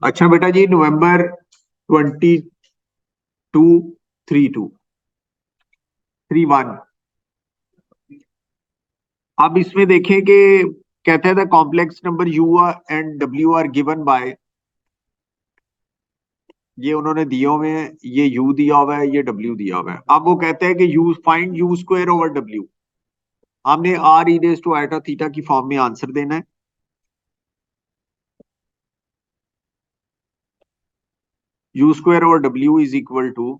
अच्छा बेटा जी, नवंबर 223231। अब इसमें देखें कि कहते हैं the complex number you and W R given by, ये उन्होंने दिए हुए हैं, ये u दिया हुआ है, ये w दिया हुआ है। अब वो कहते हैं कि u find u square over w। हमने r e raise to iota theta की फॉर्म में आंसर देना है। u square over w is equal to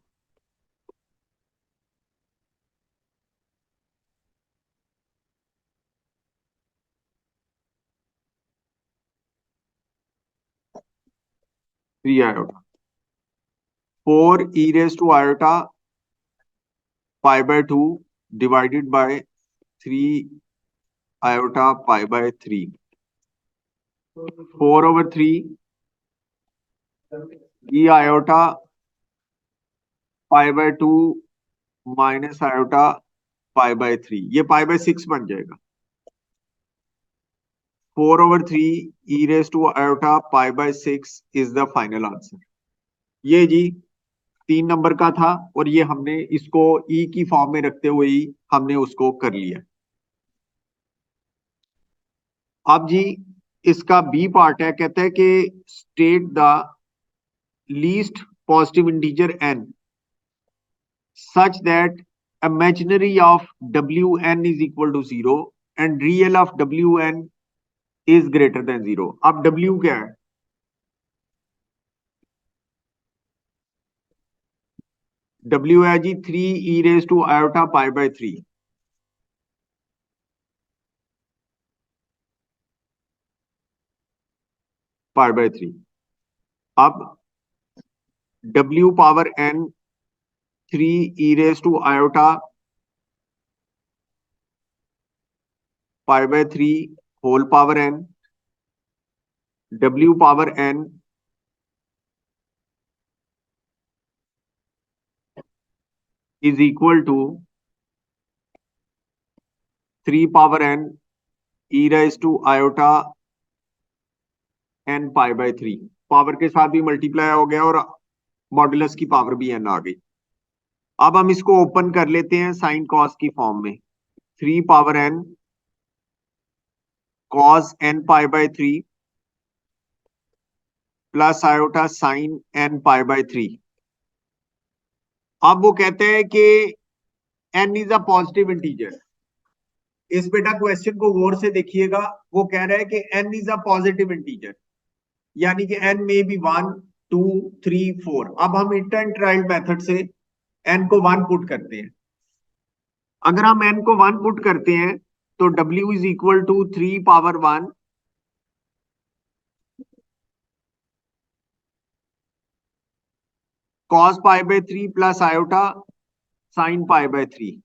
three iota 4 e raise to iota pi by 2 divided by 3 iota pi by 3। 4/3 e iota pi by 2 minus iota pi by 3, ये pi by 6 बन जाएगा। 4/3 e raise to iota pi by 6 is the final answer. ये जी 3 number का था, और ये हमने इसको ई की फॉर्म में रखते हुए ही हमने उसको कर लिया। अब जी इसका बी पार्ट है, कहते हैं कि state the least positive integer n such that imaginary of wn is equal to 0 and real of wn is greater than 0। अब w क्या है? w है जी 3 e raise to iota pi by 3। Pi by 3। अब w power n 3 e raise to iota pi by 3 whole power n, w power n is equal to 3 power n e raise to iota n pi by 3। Power के साथ भी multiply हो गया और modulus की power भी n आ गई। अब हम इसको ओपन कर लेते हैं साइन कॉस की फॉर्म में। 3 power n cos n pi by 3 plus iota sign n pi by 3। अब वो कहते हैं कि n is a positive integer. इस बेटा क्वेश्चन को गौर से देखिएगा, वो कह रहा है कि n is a positive integer, यानी कि n में भी 1 2 3 4। अब हम इंटर ट्रायल मेथड से n को 1 पुट करते हैं। अगर हम n को 1 पुट करते हैं तो w is equal to 3 power 1 cos pi by 3 plus iota sine pi by 3।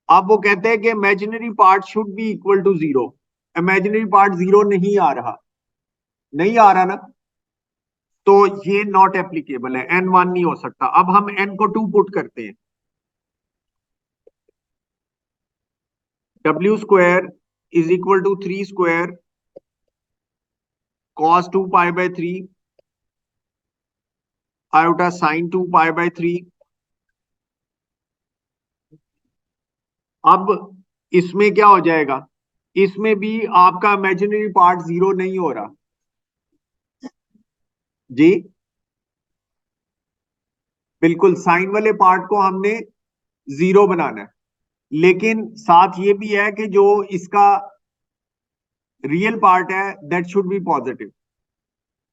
अब वो कहते हैं कि imaginary part should be equal to 0। Imaginary part 0 नहीं आ रहा, नहीं आ रहा ना, तो ये नॉट एप्लीकेबल है, n 1 नहीं हो सकता। अब हम n को 2 पुट करते हैं। w square is equal to 3 square cos 2 pi by 3 iota sine 2 pi by 3। अब इसमें क्या हो जाएगा? इसमें भी आपका इमेजिनरी पार्ट 0 नहीं हो रहा जी। बिल्कुल साइन वाले पार्ट को हमने 0 बनाना है, लेकिन साथ ये भी है कि जो इसका रियल पार्ट है दैट शुड बी पॉजिटिव।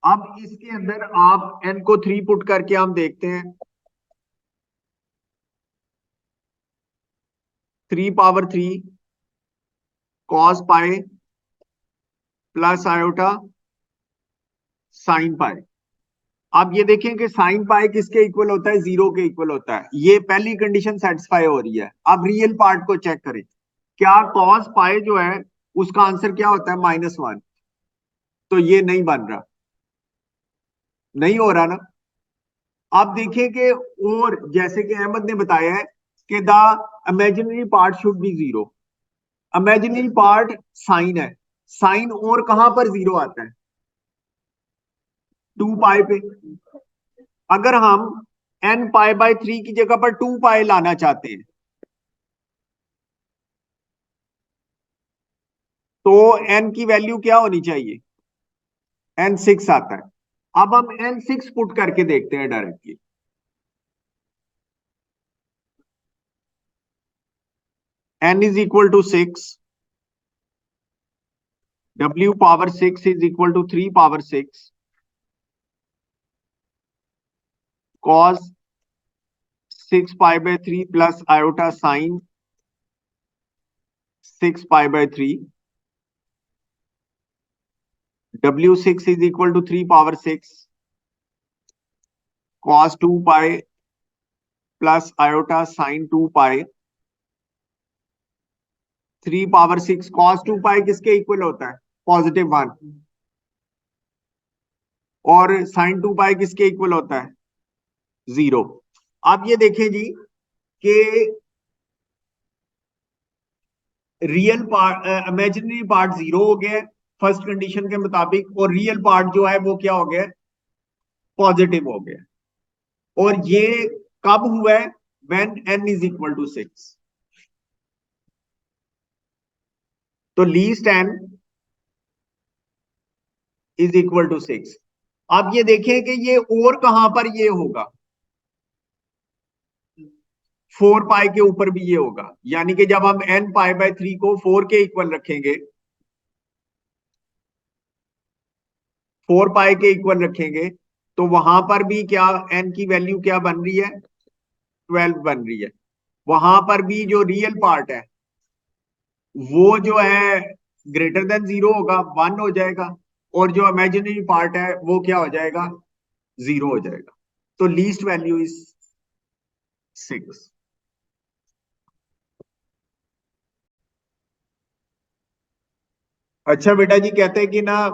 अब इसके अंदर आप n को 3 पुट करके हम देखते हैं। 3 power 3 cos pi plus iota sine पाई। अब ये देखें कि साइन पाई किसके इक्वल होता है? 0 के इक्वल होता है। ये पहली कंडीशन सेटिस्फाई हो रही है। अब रियल पार्ट को चेक करें, क्या कॉस पाई जो है उसका आंसर क्या होता है? -1। तो ये नहीं बन रहा, नहीं हो रहा ना। आप देखिए कि, और जैसे कि अहमद ने बताया है कि the imaginary part should be 0। Imaginary part sine है, साइन और कहां पर 0 आता है? 2 पाई पे। अगर हम n पाई बाय 3 की जगह पर 2 पाई लाना चाहते हैं तो n की वैल्यू क्या होनी चाहिए? n6 आता है। अब हम n6 पुट करके देखते हैं directly. n is equal to 6, w power 6 is equal to 3 power 6 cos 6 pi by 3 plus iota sine 6 pi by 3। w6 is equal to 3 power 6 cos 2 pi plus iota sine 2 pi. 3 power 6 cos 2 pi किसके equal होता है? +1। और sign 2 pi किसके equal होता है? 0। आप ये देखें जी कि रियल पार्ट इमेजिनरी पार्ट 0 हो गया है फर्स्ट कंडीशन के मुताबिक, और रियल पार्ट जो है वो क्या हो गया? पॉजिटिव हो गया। और ये कब हुआ है? When n is equal to 6। तो least n is equal to 6। आप ये देखें कि ये और कहां पर ये होगा? 4 पाई के ऊपर भी ये होगा, यानी कि जब हम n पाई बाय 3 को 4 के इक्वल रखेंगे, 4 पाई के इक्वल रखेंगे, तो वहां पर भी क्या n की वैल्यू क्या बन रही है? 12 बन रही है। वहां पर भी जो रियल पार्ट है वो जो है ग्रेटर देन 0 होगा, 1 हो जाएगा। और जो इमेजिनरी पार्ट है वो क्या हो जाएगा? 0 हो जाएगा। तो लीस्ट वैल्यू इज 6। अच्छा बेटा जी, कहते हैं कि ना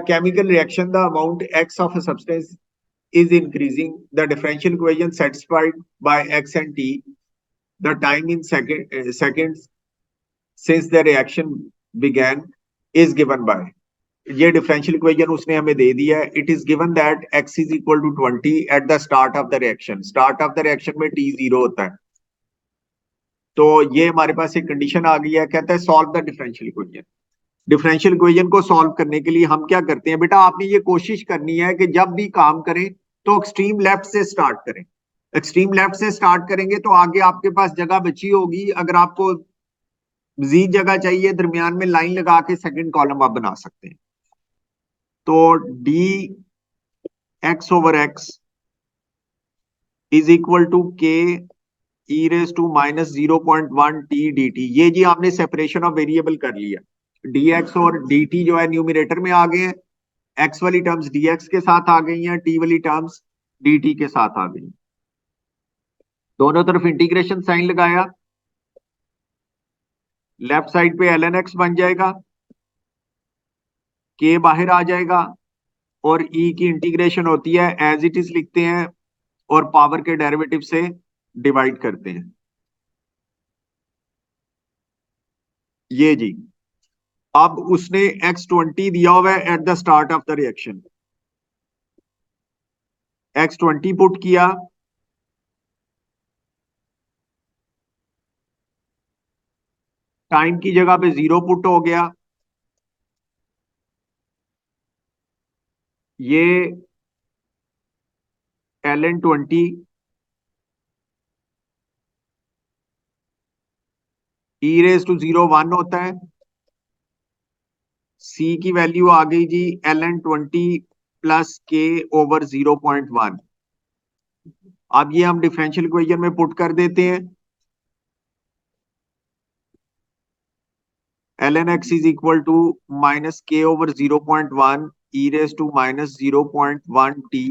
chemical reaction the amount x of a substance is increasing, the differential equation satisfied by x and t, the time in seconds since the reaction began is given by। ये differential equation उसने हमें दे दिया है। It is given that x is equal to 20 at the start of the reaction. Start of the reaction में t 0 होता है। तो ये हमारे पास एक कंडीशन आ गई है, कहता है solve the differential equation. Differential equation को सॉल्व करने के लिए हम क्या करते हैं बेटा? आपने ये कोशिश करनी है कि जब भी काम करें तो एक्सट्रीम लेफ्ट से स्टार्ट करें। एक्सट्रीम लेफ्ट से स्टार्ट करेंगे तो आगे आपके पास जगह बची होगी। अगर आपको मजीद जगह चाहिए, दरमियान में लाइन लगा के सेकंड कॉलम आप बना सकते हैं। तो d x over x is equal to k e raise to minus 0.1 t d t. ये जी आपने सेपरेशन ऑफ वेरिएबल कर लिया। डी एक्स और डी टी जो है न्यूमिनेटर में आ गए हैं, एक्स वाली टर्म्स dx के साथ आ गई हैं, t वाली टर्म्स dt के साथ आ गई। दोनों तरफ इंटीग्रेशन साइन लगाया, लेफ्ट साइड पे ln x बन जाएगा, k बाहर आ जाएगा, और e की इंटीग्रेशन होती है एज इट इज लिखते हैं और पावर के डेरिवेटिव से डिवाइड करते हैं। ये जी अब उसने x20 दिया हुआ है eight the start of the reaction. x20 put किया, टाइम की जगह पे 0 पुट हो गया। ये ln 20 e रेज टू 0 1 होता है। c की वैल्यू आ गई जी ln 20 प्लस के ओवर 0.1। अब ये हम डिफरेंशियल इक्वेशन में पुट कर देते हैं। ln x is equal to minus k over 0.1 e raise to minus 0.1 t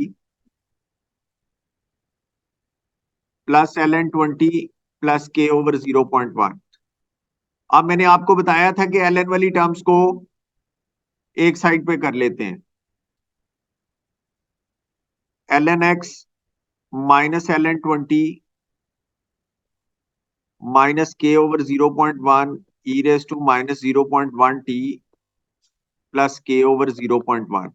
plus ln 20 plus k over 0.1। अब मैंने आपको बताया था कि ln वाली टर्म्स को एक साइड पे कर लेते हैं। ln x minus ln 20 minus k over 0.1 e raise to minus 0.1 t plus k over 0.1।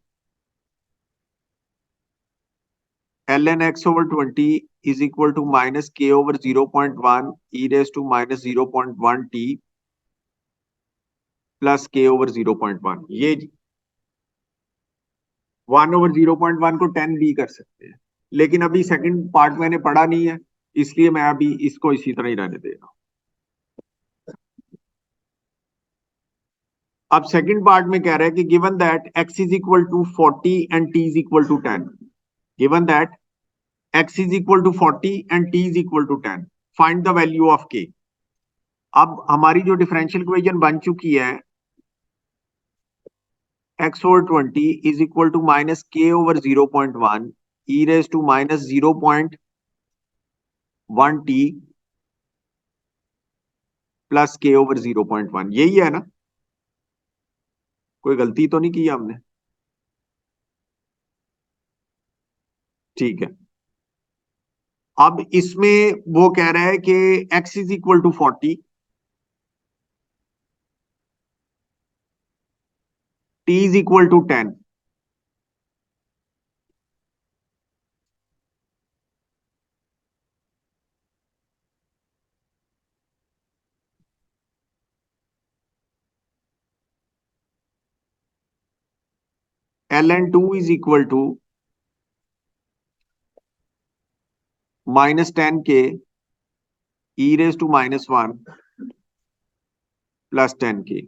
ln x over 20 is equal to minus k over 0.1 e raised to minus 0.1 t plus k over 0.1। ये 1 over 0.1 को 10 भी कर सकते हैं, लेकिन अभी second part मैंने पढ़ा नहीं है, इसलिए मैं अभी इसको इसी तरह ही रहने दे रहा हूं। अब सेकंड पार्ट में कह रहा है कि given that x is equal to 40 and t is equal to 10, given that x is equal to 40 and t is equal to 10, find the value of k। अब हमारी जो डिफरेंशियल इक्वेशन बन चुकी है x over 20 is equal to minus k over 0.1 e raised to minus 0.1 t plus k over 0.1, यही है ना? कोई गलती तो नहीं की हमने? ठीक है। अब इसमें वो कह रहा है कि x is equal to 40, t is equal to 10, ln 2 is equal to minus 10k e raised to minus 1 plus 10k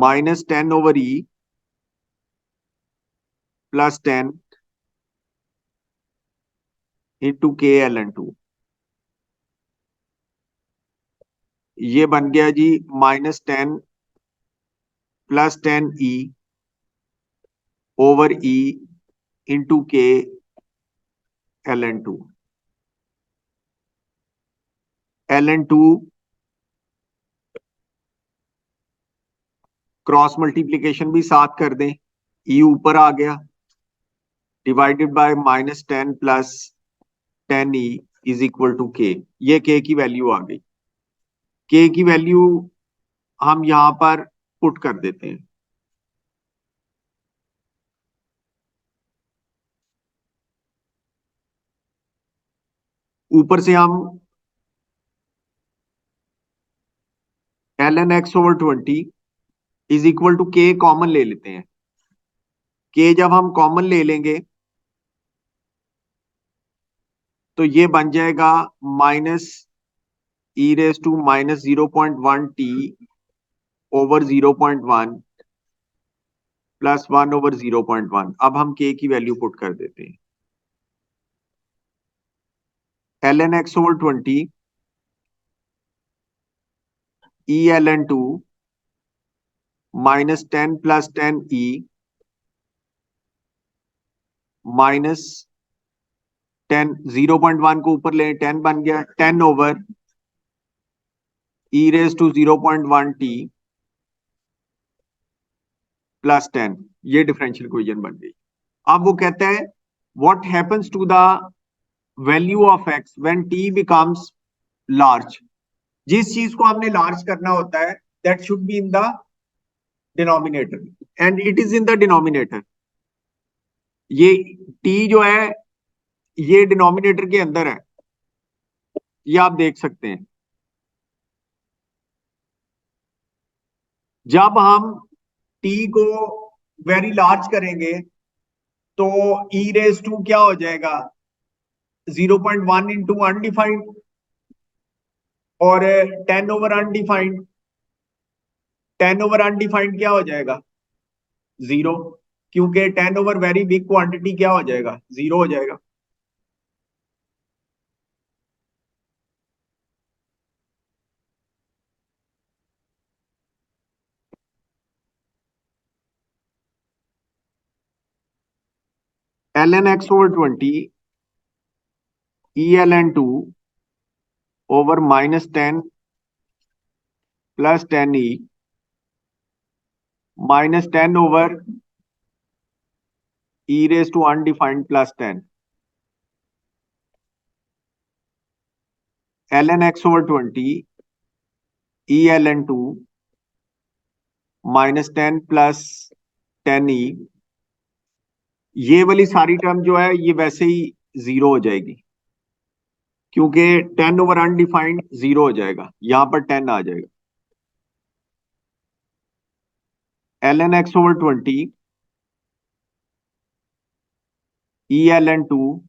minus 10 over e plus 10 into k ln 2। ये बन गया जी minus 10 plus 10 e over e into k ln 2। ln 2 cross multiplication भी साथ कर दें, e ऊपर आ गया divided by minus 10 plus 10e is equal to के। ये k की वैल्यू आ गई। k की वैल्यू हम यहां पर पुट कर देते हैं। ऊपर से हम ln x over 20 is equal to k common ले लेते हैं। k जब हम कॉमन ले लेंगे तो ये बन जाएगा minus e raise to minus 0.1 t over 0.1 plus 1 over 0.1। अब हम k की वैल्यू पुट कर देते हैं। ln x over 20 e ln 2 minus 10 plus 10e minus 10, 0.1 को ऊपर ले 10 बन गया 10 over e raise to 0.1 t plus 10। ये डिफरेंशियल इक्वेशन बन गई। अब वो कहता है what happens to the value of x when t becomes large. जिस चीज को हमने लार्ज करना होता है that should be in the denominator and it is in the denominator. ये t जो है ये डिनोमिनेटर के अंदर है, ये आप देख सकते हैं। जब हम t को वेरी लार्ज करेंगे तो e रेज टू क्या हो जाएगा 0.1 इंटू अनडिफाइंड और 10 ओवर अनडिफाइंड। 10 ओवर अनडिफाइंड क्या हो जाएगा 0, क्योंकि 10 ओवर वेरी बिग क्वांटिटी क्या हो जाएगा 0 हो जाएगा। ln x over 20 e ln 2 over minus 10 plus 10e minus 10 over e raised to undefined plus 10 ln x over 20 e ln 2 minus 10 plus 10e ये वाली सारी टर्म जो है ये वैसे ही जीरो हो जाएगी, क्योंकि 10 ओवर अनडिफाइंड जीरो हो जाएगा, यहां पर 10 आ जाएगा। ln x over 20 ELN2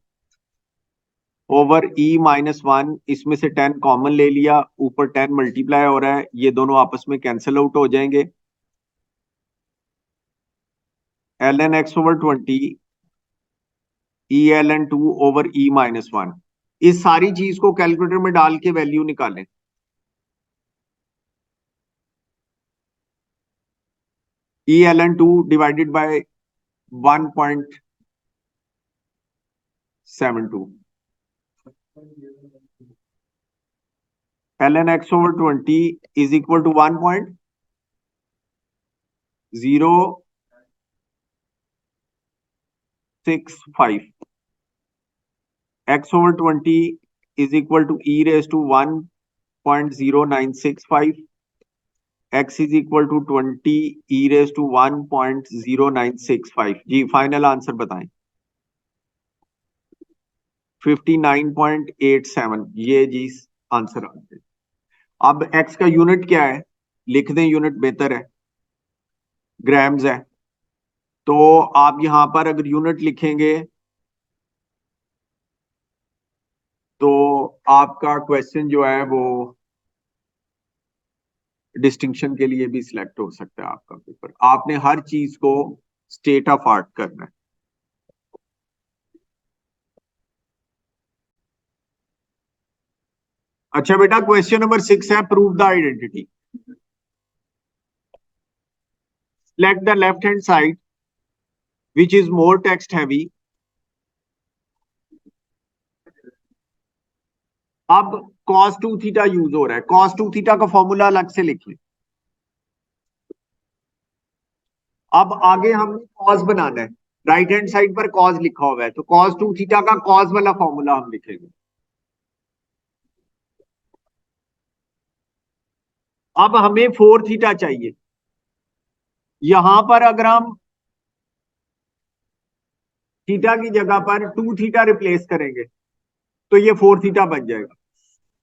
over E-1, इसमें से 10 कॉमन ले लिया, ऊपर 10 मल्टीप्लाई हो रहा है, ये दोनों आपस में कैंसिल आउट हो जाएंगे। ln x over 20 ELN2 over E-1, इस सारी चीज को कैलकुलेटर में डाल के वैल्यू निकालें। ELN2 divided by 1.72, ln x over 20 is equal to 1.065, x over 20 is equal to e raise to 1.0965, x is equal to 20 e raise to 1.0965। जी final answer बताएं। 59.87, ये जी आंसर आते हैं। अब x का यूनिट क्या है, लिख दें, यूनिट बेहतर है, ग्राम्स है। तो आप यहां पर अगर यूनिट लिखेंगे तो आपका क्वेश्चन जो है वो डिस्टिंक्शन के लिए भी सिलेक्ट हो सकता है आपका पेपर। आपने हर चीज को स्टेट ऑफ आर्ट करना है। अच्छा बेटा, क्वेश्चन नंबर 6 है, prove the identity. Select the left hand side which is more text heavy. अब cos 2 थीटा यूज हो रहा है, cos 2 थीटा का फॉर्मूला अलग से लिख लें। अब आगे हमने cos बनाना है, राइट हैंड साइड पर cos लिखा हुआ है, तो cos 2 थीटा का cos वाला फॉर्मूला हम लिखेंगे। अब हमें 4 थीटा चाहिए, यहां पर अगर हम थीटा की जगह पर 2 थीटा रिप्लेस करेंगे तो ये 4 थीटा बन जाएगा।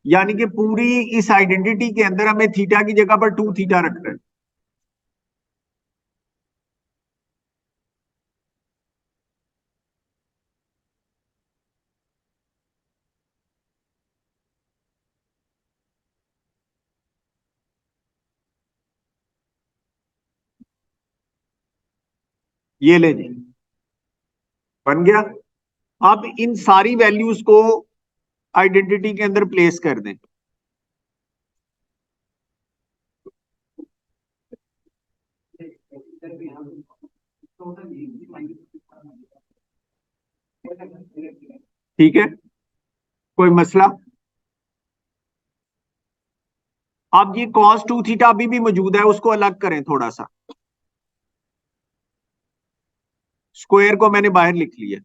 यानी कि पूरी इस आइडेंटिटी के अंदर हमें थीटा की जगह पर 2 थीटा रखना है। ये ले जी, बन गया। अब इन सारी वैल्यूज को आइडेंटिटी के अंदर प्लेस कर दें। ठीक है, कोई मसला। अब ये cos 2 थीटा अभी भी मौजूद है, उसको अलग करें थोड़ा सा। स्क्वायर को मैंने बाहर लिख लिया।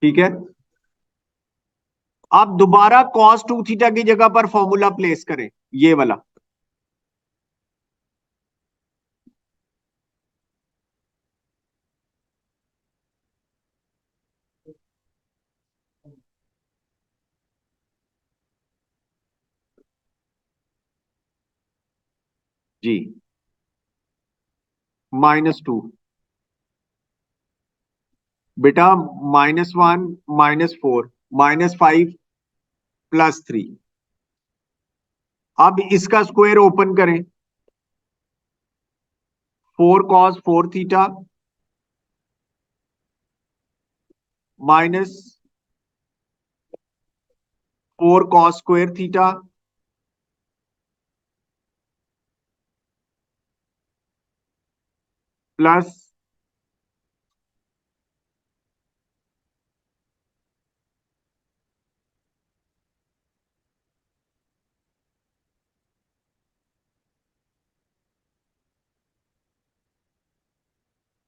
ठीक है, आप दोबारा cos 2 थीटा की जगह पर फॉर्मूला प्लेस करें, ये वाला। जी, -2 बेटा, -1 -4 -5 +3। अब इसका स्क्वायर ओपन करें, 4 cos 4 theta -4 cos² theta plus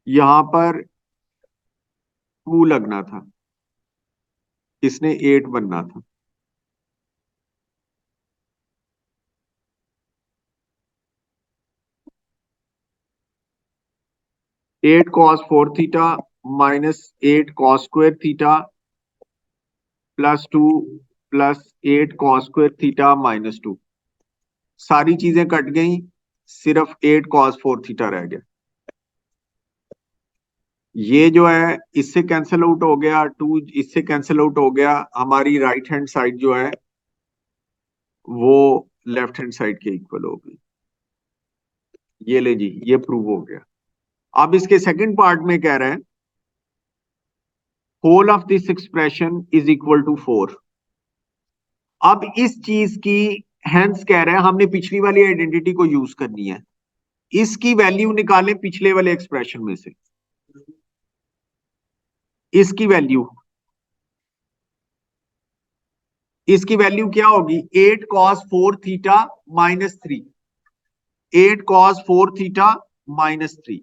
यहां पर 2 लगना था, इसने 8 बनना था। 8 cos 4 theta minus 8 cos square theta plus 2 plus 8 cos square theta minus 2। सारी चीजें कट गई, सिर्फ 8 cos 4 थीटा रह गया। ये जो है इससे कैंसिल आउट हो गया, 2 इससे कैंसिल आउट हो गया, हमारी राइट हैंड साइड जो है वो लेफ्ट हैंड साइड के इक्वल हो गई। ये ले जी, ये प्रूव हो गया। अब इसके सेकंड पार्ट में कह रहे हैं whole of this expression is equal to 4। अब इस चीज की हेंस कह रहे हैं हमने पिछली वाली आइडेंटिटी को यूज करनी है। इसकी वैल्यू निकालें पिछले वाले एक्सप्रेशन में से। इसकी वैल्यू इसकी वैल्यू क्या होगी? 8 cos 4 theta minus 3। 8 cos 4 theta minus 3।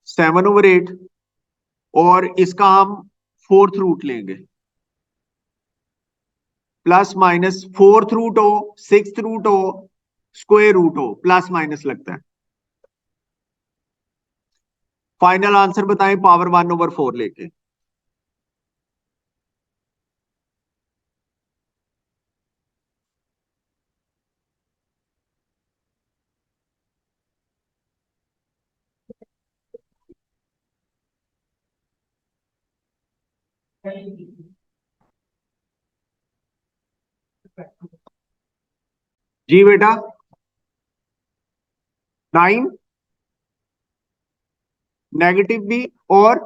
7/8 और इसका हम फोर्थ रूट लेंगे। प्लस माइनस फोर्थ रूट हो, सिक्स रूट हो, स्क्वायर रूट हो, प्लस माइनस लगता है। फाइनल आंसर बताएं पावर 1/4 लेके। जी बेटा, 9 नेगेटिव भी। और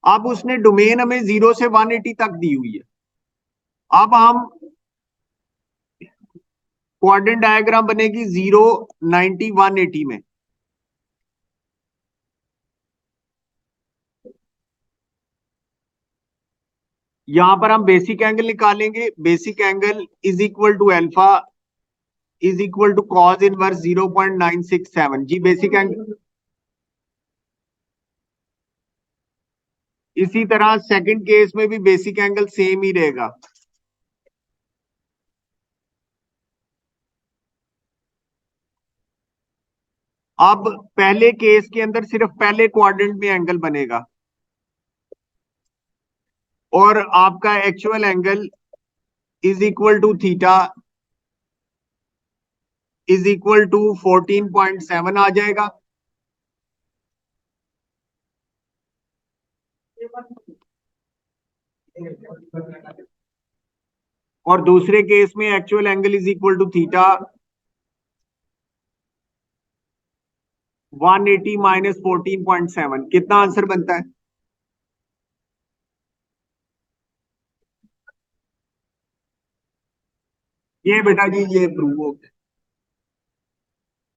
अब उसने डोमेन हमें 0 से 180 तक दी हुई है। अब हम क्वाड्रेंट डायग्राम बनेगी 0, 90, 180 में। यहां पर हम बेसिक एंगल निकालेंगे। Basic angle is equal to alpha is equal to cos inverse 0.967। जी बेसिक एंगल। इसी तरह सेकंड केस में भी बेसिक एंगल सेम ही रहेगा। अब पहले केस के अंदर सिर्फ पहले क्वाड्रेंट में एंगल बनेगा और आपका actual angle is equal to theta is equal to 14.7 आ जाएगा। और दूसरे केस में actual angle is equal to theta 180 minus 14.7। कितना आंसर बनता है? ये बेटा जी ये प्रूव हो गया।